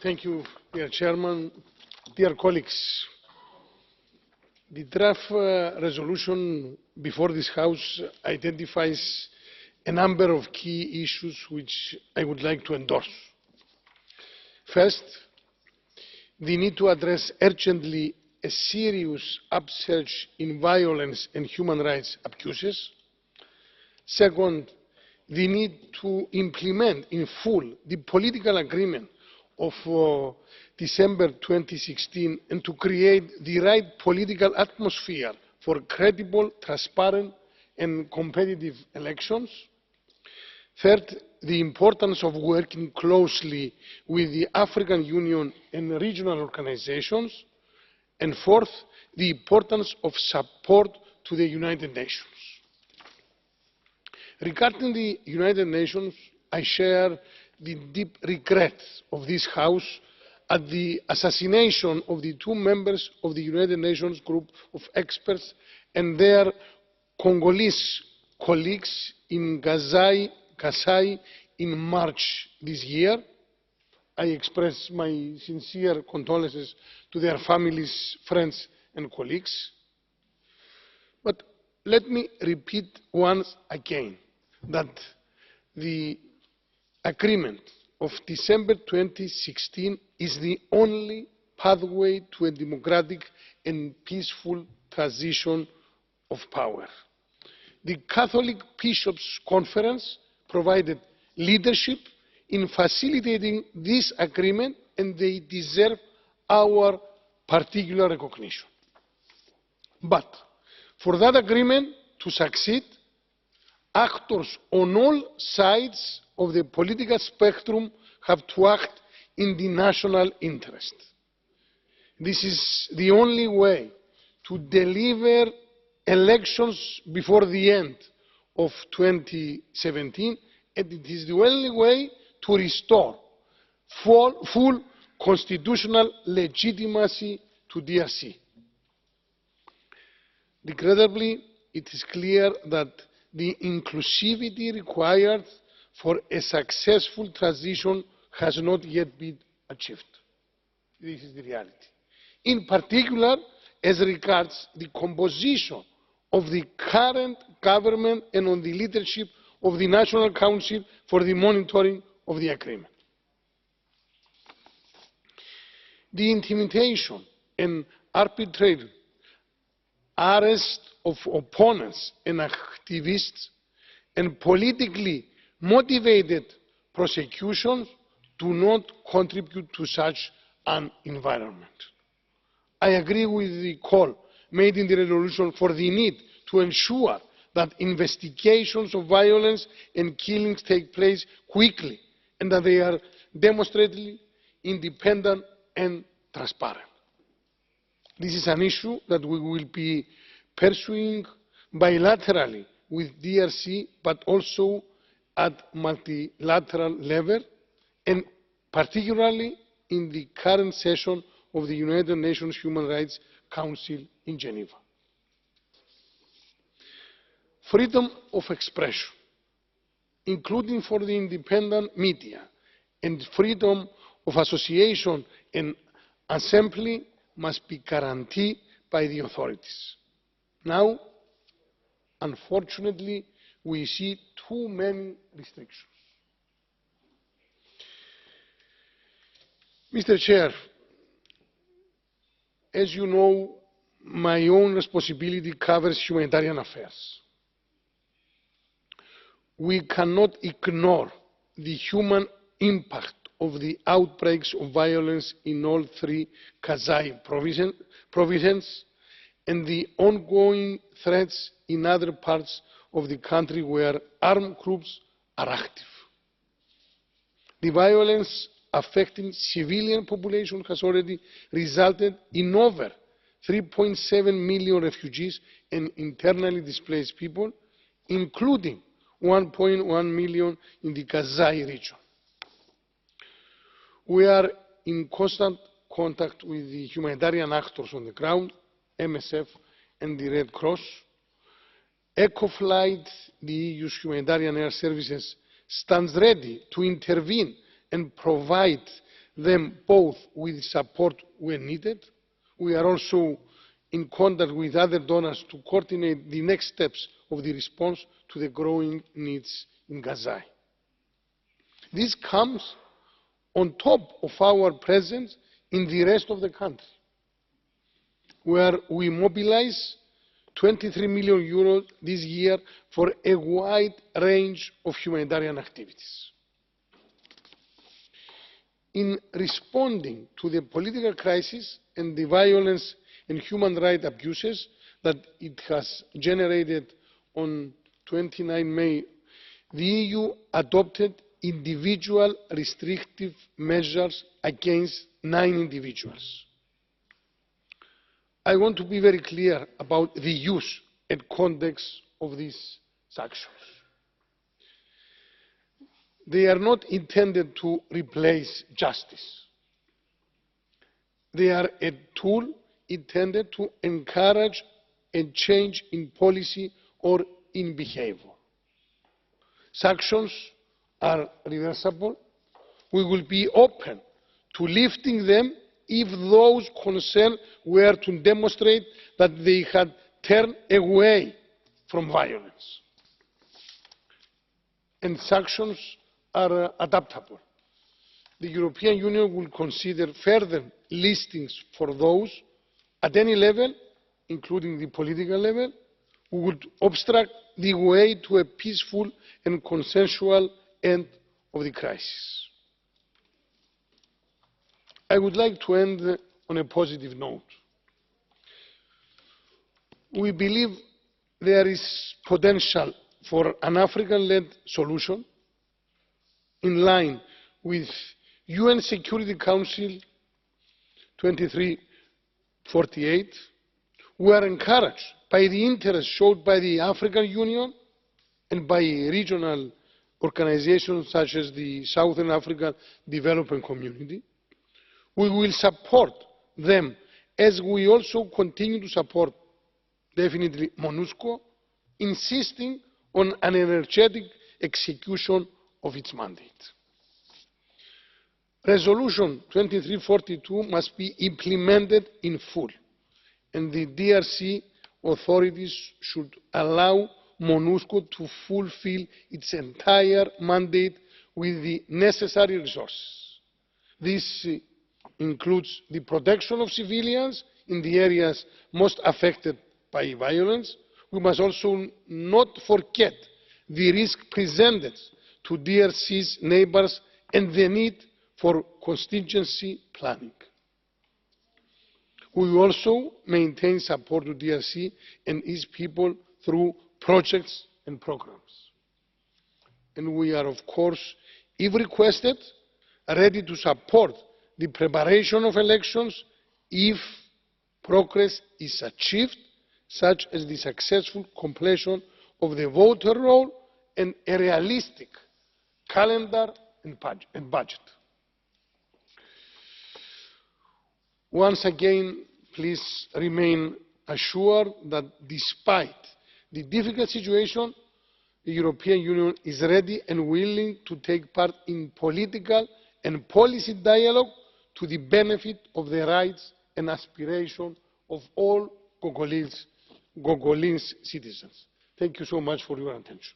Thank you, dear Chairman. Dear colleagues, the draft resolution before this House identifies a number of key issues which I would like to endorse. First, the need to address urgently a serious upsurge in violence and human rights abuses. Second, the need to implement in full the political agreement of December 2016 and to create the right political atmosphere for credible, transparent and competitive elections. Third, the importance of working closely with the African Union and regional organisations. And fourth, the importance of support to the United Nations. Regarding the United Nations, I share the deep regrets of this House at the assassination of the two members of the United Nations group of experts and their Congolese colleagues in Kasai in March this year. I express my sincere condolences to their families, friends and colleagues. But let me repeat once again that the agreement of December 2016 is the only pathway to a democratic and peaceful transition of power. The Catholic Bishops' Conference provided leadership in facilitating this agreement, and they deserve our particular recognition. But for that agreement to succeed, actors on all sides of the political spectrum have to act in the national interest. This is the only way to deliver elections before the end of 2017, and it is the only way to restore full constitutional legitimacy to DRC. Regrettably, it is clear that the inclusivity required for a successful transition has not yet been achieved. This is the reality. In particular, as regards the composition of the current government and on the leadership of the National Council for the monitoring of the agreement. The intimidation and arbitrary arrest of opponents and activists and politically motivated prosecutions do not contribute to such an environment. I agree with the call made in the resolution for the need to ensure that investigations of violence and killings take place quickly and that they are demonstrably independent and transparent. This is an issue that we will be pursuing bilaterally with DRC, but also at multilateral level, and particularly in the current session of the United Nations Human Rights Council in Geneva. Freedom of expression, including for the independent media, and freedom of association and assembly must be guaranteed by the authorities. Now, unfortunately, we see too many restrictions. Mr. Chair, as you know, my own responsibility covers humanitarian affairs. We cannot ignore the human impact of the outbreaks of violence in all three Kasai provinces and the ongoing threats in other parts of the country where armed groups are active. The violence affecting civilian population has already resulted in over 3.7 million refugees and internally displaced people, including 1.1 million in the Kasai region. We are in constant contact with the humanitarian actors on the ground, MSF and the Red Cross. EcoFlight, the EU's humanitarian air services, stands ready to intervene and provide them both with support when needed. We are also in contact with other donors to coordinate the next steps of the response to the growing needs in Gaza. This comes on top of our presence in the rest of the country, where we mobilise €23 million this year for a wide range of humanitarian activities. In responding to the political crisis and the violence and human rights abuses that it has generated on 29 May, the EU adopted individual restrictive measures against 9 individuals. I want to be very clear about the use and context of these sanctions. They are not intended to replace justice. They are a tool intended to encourage a change in policy or in behaviour. Sanctions are reversible. We will be open to lifting them if those concerned were to demonstrate that they had turned away from violence. And sanctions are adaptable. The European Union will consider further listings for those at any level, including the political level, who would obstruct the way to a peaceful and consensual end of the crisis. I would like to end on a positive note. We believe there is potential for an African-led solution in line with UN Security Council 2348. We are encouraged by the interest shown by the African Union and by regional organisations such as the Southern African Development Community. We will support them as we also continue to support definitely MONUSCO, insisting on an energetic execution of its mandate. Resolution 2342 must be implemented in full, and the DRC authorities should allow MONUSCO to fulfil its entire mandate with the necessary resources. This includes the protection of civilians in the areas most affected by violence. We must also not forget the risk presented to DRC's neighbours and the need for contingency planning. We will also maintain support to DRC and its people through projects and programmes. And we are, of course, if requested, ready to support the preparation of elections if progress is achieved, such as the successful completion of the voter roll and a realistic calendar and budget. Once again, please remain assured that despite the difficult situation, the European Union is ready and willing to take part in political and policy dialogue to the benefit of the rights and aspirations of all Congolese citizens. Thank you so much for your attention.